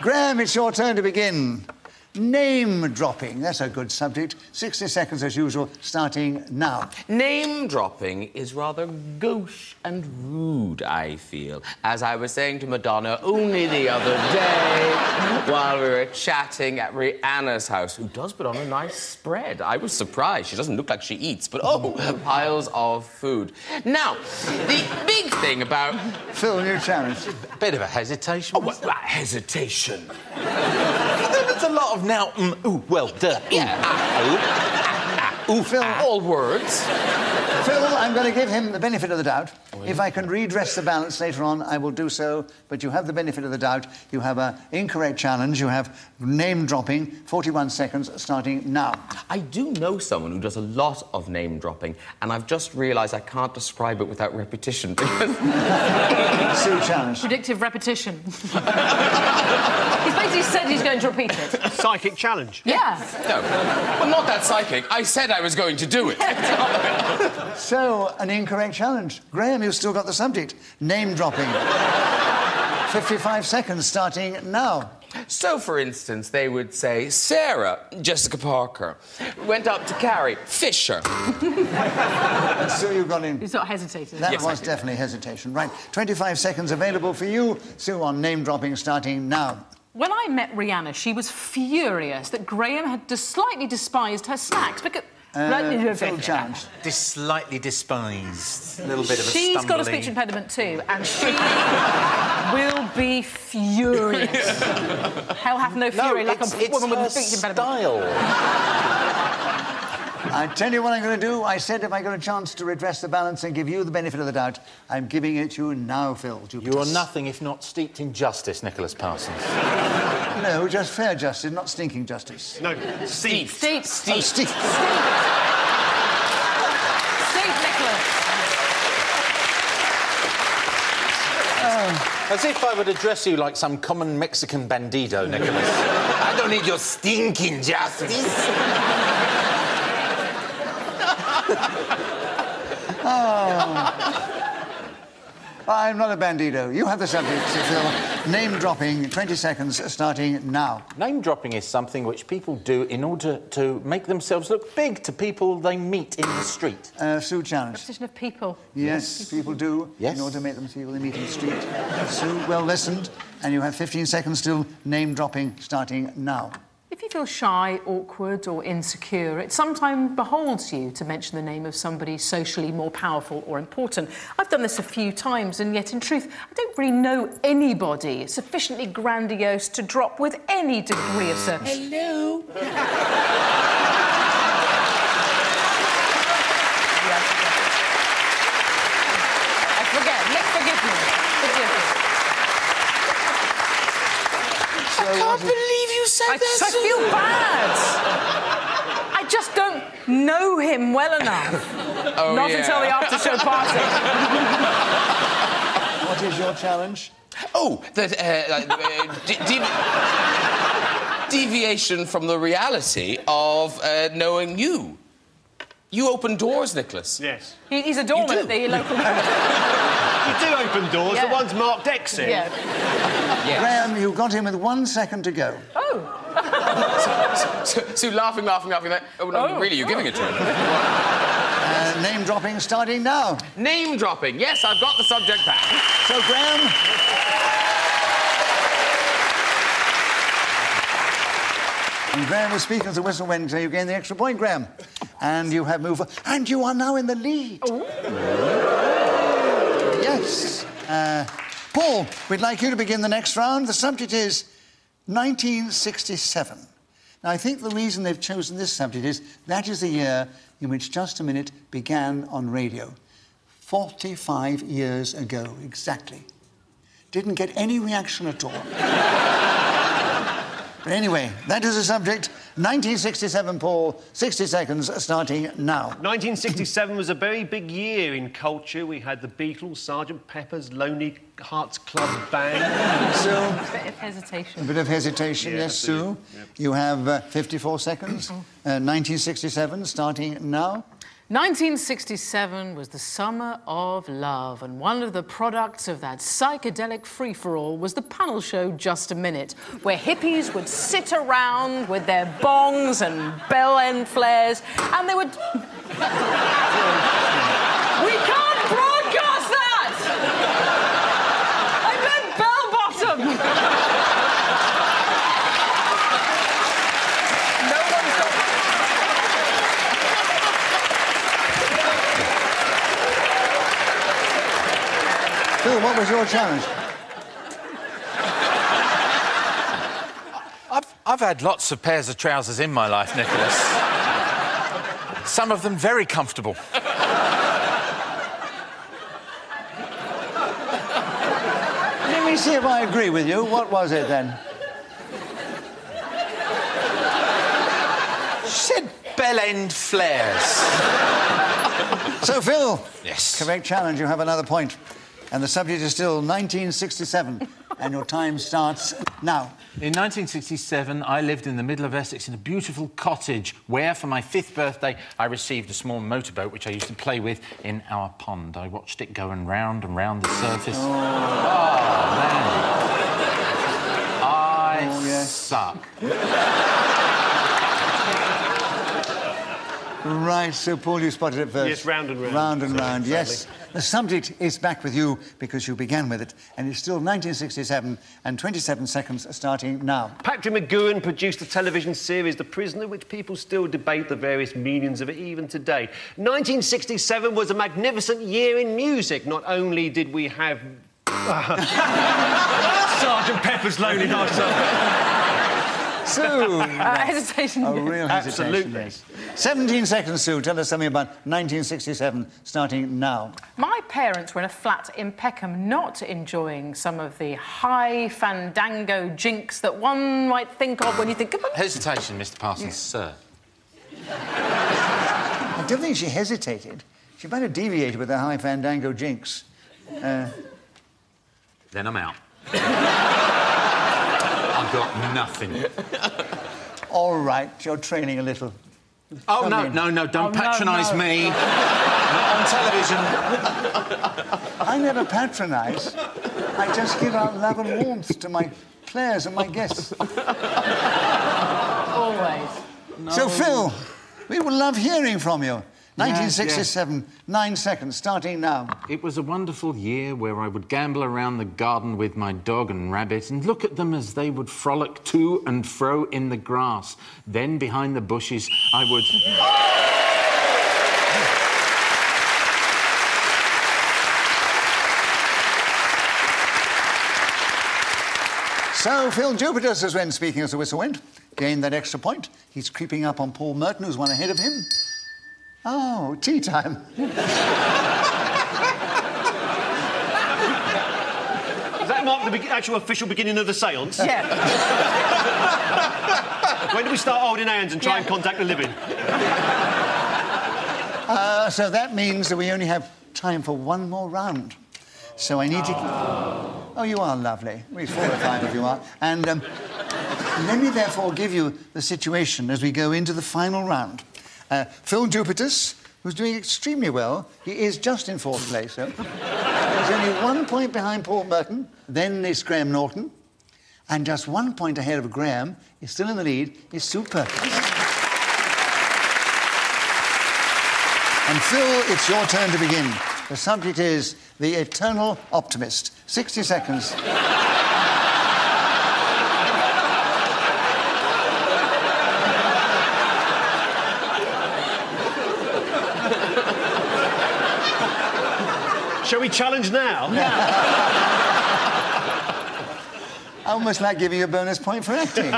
Graham, it's your turn to begin. Name dropping. That's a good subject. 60 seconds as usual, starting now. Name dropping is rather gauche and rude, I feel. As I was saying to Madonna only the other day while we were chatting at Rihanna's house, who does put on a nice spread. I was surprised. She doesn't look like she eats, but oh, piles of food. Now, the big thing about... Phil, new challenge. A bit of a hesitation. Oh, what hesitation? There's a lot of now, ooh, well, duh. Yeah. Ooh, Phil. All words. Phil, I'm going to give him the benefit of the doubt. If I can redress the balance later on, I will do so. But you have the benefit of the doubt. You have an incorrect challenge. You have name-dropping. 41 seconds, starting now. I do know someone who does a lot of name-dropping, and I've just realised I can't describe it without repetition. Sue, challenge. Predictive repetition. He's basically said he's going to repeat it. Psychic challenge? Yeah. No. Well, not that psychic. I said I was going to do it. So, an incorrect challenge. Graham, you've still got the subject. Name-dropping. 55 seconds, starting now. So, for instance, they would say, Sarah, Jessica Parker, went up to Carrie, Fisher. Sue, you've got in. He's not hesitating. That was definitely hesitation. Right, 25 seconds available for you. Sue, on name-dropping, starting now. When I met Rihanna, she was furious that Graham had slightly despised her snacks because... Phil, challenge. Slightly despised. A little bit of a She's stumbling. got a speech impediment too, and she will be furious. Hell hath no fury like a woman with a speech impediment. Style. I tell you what I'm going to do. I said if I got a chance to redress the balance and give you the benefit of the doubt, I'm giving it to you now, Phil. Jupitus. You are nothing if not steeped in justice, Nicholas Parsons. No, just fair justice, not stinking justice. No, Steve. Steve. Steve. Steve Nicholas. As if I would address you like some common Mexican bandido, Nicholas. I don't need your stinking justice. I'm not a bandido. You have the subject, Phil. Name-dropping, 20 seconds, starting now. Name-dropping is something which people do in order to make themselves look big to people they meet in the street. Sue, challenge. Repetition of people. Yes, people do. Yes. In order to make them feel they meet in the street. Sue, well listened. And you have 15 seconds still. Name-dropping, starting now. If you feel shy, awkward or insecure, it sometimes beholds you to mention the name of somebody socially more powerful or important. I've done this a few times, and yet, in truth, I don't really know anybody sufficiently grandiose to drop with any degree of certainty. Hello. I forget. Forgive me. Forgive me. I can't believe you said that. I feel bad. I just don't know him well enough. Oh, Not yeah. until the after-show party. What is your challenge? Oh, that deviation from the reality of knowing you. You open doors, Nicholas. Yes. He's a doorman at the local... You do open doors. Yeah. The one's marked exit. Yeah. Yes. Graham, you've got him with 1 second to go. Oh. So laughing. Oh, no, really, you're giving it to him. Name-dropping, starting now. Name-dropping. Yes, I've got the subject back. So, Graham... And Graham was speaking as a whistle went, so you gain the extra point, Graham. And you have moved... And you are now in the lead. Ooh. Yes. Paul, we'd like you to begin the next round. The subject is 1967. Now, I think the reason they've chosen this subject is that is the year in which Just a Minute began on radio. 45 years ago, exactly. Didn't get any reaction at all. But anyway, that is the subject. 1967, Paul. 60 seconds, starting now. 1967 was a very big year in culture. We had the Beatles, Sgt. Pepper's, Lonely Hearts Club Band. Sue? A bit of hesitation. A bit of hesitation, yes, Sue. Yep. You have 54 seconds. 1967, starting now. 1967 was the summer of love, and one of the products of that psychedelic free-for-all was the panel show Just a Minute, where hippies would sit around with their bongs and bell-end flares, and they would... We can't broadcast that! I meant bell-bottom! No one's got... Phil, what was your challenge? I've had lots of pairs of trousers in my life, Nicholas. Some of them very comfortable. Let me see if I agree with you. What was it, then? She said bell-end flares. So, Phil. Yes. Correct challenge. You have another point. And the subject is still 1967. And your time starts now. In 1967, I lived in the middle of Essex in a beautiful cottage where, for my 5th birthday, I received a small motorboat which I used to play with in our pond. I watched it going round and round the surface. Oh, man. I suck. Right, so Paul, you spotted it first. Yes, round and round. Round and Sorry, round, sadly. yes. The subject is back with you because you began with it, and it's still 1967 and 27 seconds starting now. Patrick McGoohan produced a television series, The Prisoner, which people still debate the various meanings of it even today. 1967 was a magnificent year in music. Not only did we have... Sergeant Pepper's Lonely Hearts Club. Sue! hesitation. A real hesitation. Absolutely. Yes. 17 seconds, Sue. Tell us something about 1967, starting now. My parents were in a flat in Peckham, not enjoying some of the high fandango jinks that one might think of when you think of... Hesitation, Mr. Parsons, sir. I don't think she hesitated. She might have deviated with her high fandango jinx. Then I'm out. I've got nothing. All right, you're training a little. Oh, Come no, in. no, no, don't Oh, no, patronise no. me. Not on television. I never patronise. I just give out love and warmth to my players and my guests. Always. So, Phil, we would love hearing from you. 1967, 9 seconds, starting now. It was a wonderful year where I would gamble around the garden with my dog and rabbit and look at them as they would frolic to and fro in the grass. Then, behind the bushes, I would... So, Phil Jupitus has went, speaking as the whistle went. Gained that extra point. He's creeping up on Paul Merton, who's one ahead of him. Oh, tea time. Does that mark the actual official beginning of the séance? Yeah. When do we start holding hands and try and contact the living? So that means that we only have time for one more round. So I need to... Oh, you are lovely. We're 4 or 5 if you are. And let me therefore give you the situation as we go into the final round. Phil Jupitus, who's doing extremely well, he is just in 4th place, so... He's only 1 point behind Paul Merton, then it's Graham Norton, and just 1 point ahead of Graham, is still in the lead, is Sue Perkins. And Phil, it's your turn to begin. The subject is The Eternal Optimist. 60 seconds. Shall we challenge now? Almost like giving you a bonus point for acting.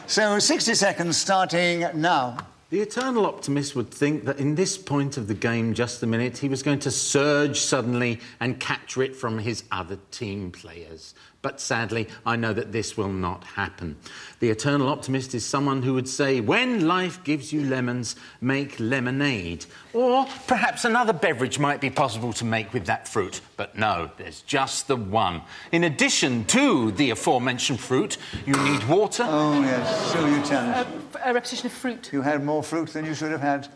So, 60 seconds starting now. The eternal optimist would think that in this point of the game, Just a Minute, he was going to surge suddenly and capture it from his other team players. But sadly, I know that this will not happen. The eternal optimist is someone who would say, when life gives you lemons, make lemonade. Or perhaps another beverage might be possible to make with that fruit. But no, there's just the one. In addition to the aforementioned fruit, you need water. Oh, yes, so you challenge. A repetition of fruit. You had more fruit than you should have had.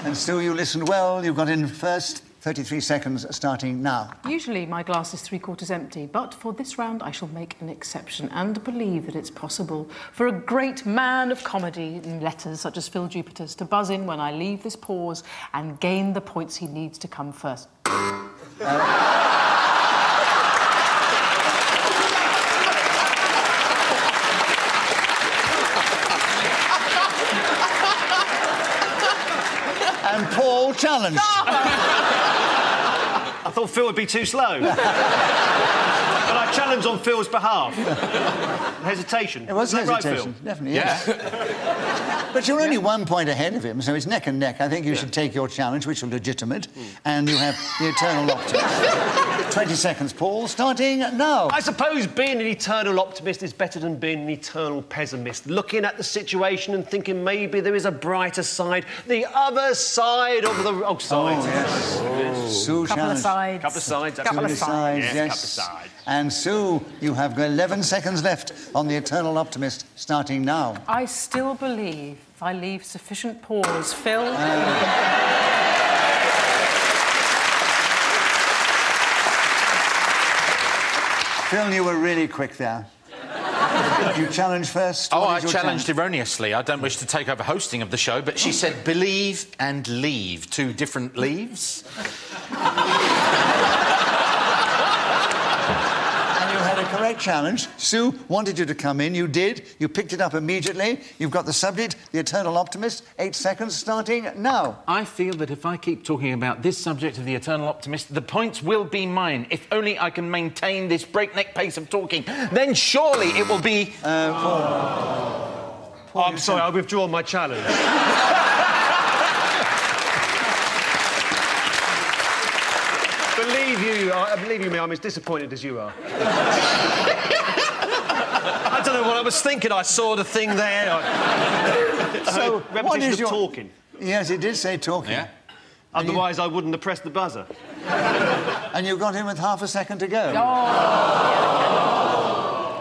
And Sue, you listened well. You got in first. 33 seconds starting now. Usually my glass is 3/4 empty, but for this round I shall make an exception and believe that it's possible for a great man of comedy in letters such as Phil Jupitus to buzz in when I leave this pause and gain the points he needs to come first. And Paul challenged. I thought Phil would be too slow. But I challenge on Phil's behalf. Hesitation. It was Is that hesitation, right, Phil? definitely, yes. But you're only 1 point ahead of him, so it's neck and neck. I think you should take your challenge, which is legitimate, and you have the eternal optimist. 20 seconds, Paul, starting now. I suppose being an eternal optimist is better than being an eternal pessimist. Looking at the situation and thinking maybe there is a brighter side, the other side of the... Oh, side. Oh, yes. Sue Couple of challenged. sides. Couple of sides. Couple of sides. Yes, Yes. couple of sides. And Sue, you have got 11 seconds left on the eternal optimist, starting now. I still believe if I leave sufficient pause, Phil... Phil, you were really quick there. You challenged first. Oh, What I is your challenged challenge? erroneously. I don't wish to take over hosting of the show, but she said believe and leave. 2 different leaves. And you had a correct challenge. Sue wanted you to come in. You did. You picked it up immediately. You've got the subject, the eternal optimist. 8 seconds, starting now. I feel that if I keep talking about this subject of the eternal optimist, the points will be mine. If only I can maintain this breakneck pace of talking, then surely it will be... Oh, I'm sorry, I withdraw my challenge. Believe you me, I'm as disappointed as you are. I don't know what I was thinking. I saw the thing there. So, what repetition is of your... talking. Yes, it did say talking. Yeah? Otherwise, I wouldn't have pressed the buzzer. And you got in with half a second to go.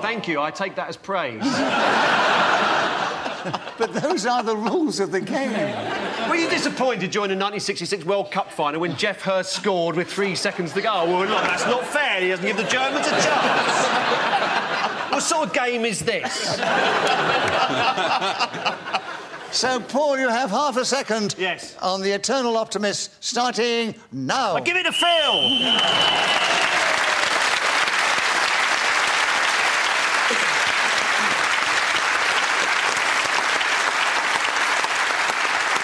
Thank you. I take that as praise. But those are the rules of the game. Were you disappointed during the 1966 World Cup final when Geoff Hurst scored with 3 seconds to go? Oh, well, look, that's not fair. He doesn't give the Germans a chance. What sort of game is this? So, Paul, you have half a second Yes. on the eternal optimist, starting now. Give it to Phil.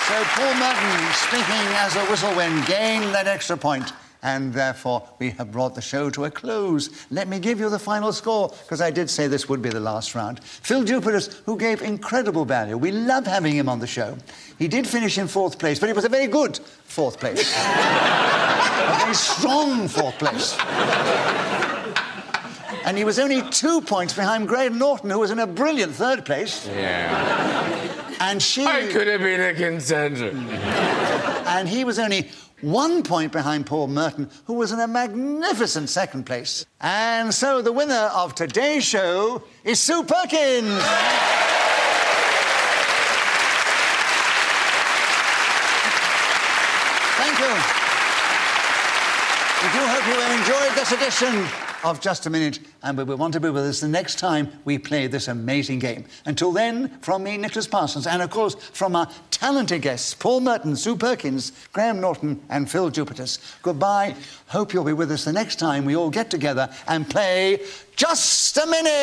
So Paul Merton, speaking as a whistle wind, gained that extra point, and therefore we have brought the show to a close. Let me give you the final score, because I did say this would be the last round. Phil Jupitus, who gave incredible value. We love having him on the show. He did finish in 4th place, but it was a very good 4th place. A very strong 4th place. And he was only 2 points behind Graham Norton, who was in a brilliant 3rd place. Yeah. And she... I could have been a contender. And he was only 1 point behind Paul Merton, who was in a magnificent 2nd place. And so the winner of today's show is Sue Perkins. Thank you. We do hope you have enjoyed this edition of Just a Minute, and we will want to be with us the next time we play this amazing game. Until then, from me, Nicholas Parsons, and of course from our talented guests, Paul Merton, Sue Perkins, Graham Norton and Phil Jupitus. Goodbye. Hope you'll be with us the next time we all get together and play Just a Minute!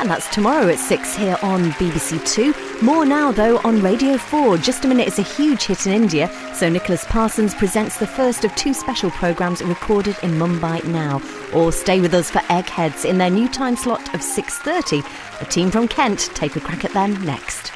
And that's tomorrow at 6 here on BBC Two. More now, though, on Radio 4. Just a Minute is a huge hit in India, so Nicholas Parsons presents the first of 2 special programmes recorded in Mumbai now. Or stay with us for Eggheads in their new time slot of 6:30. A team from Kent take a crack at them next.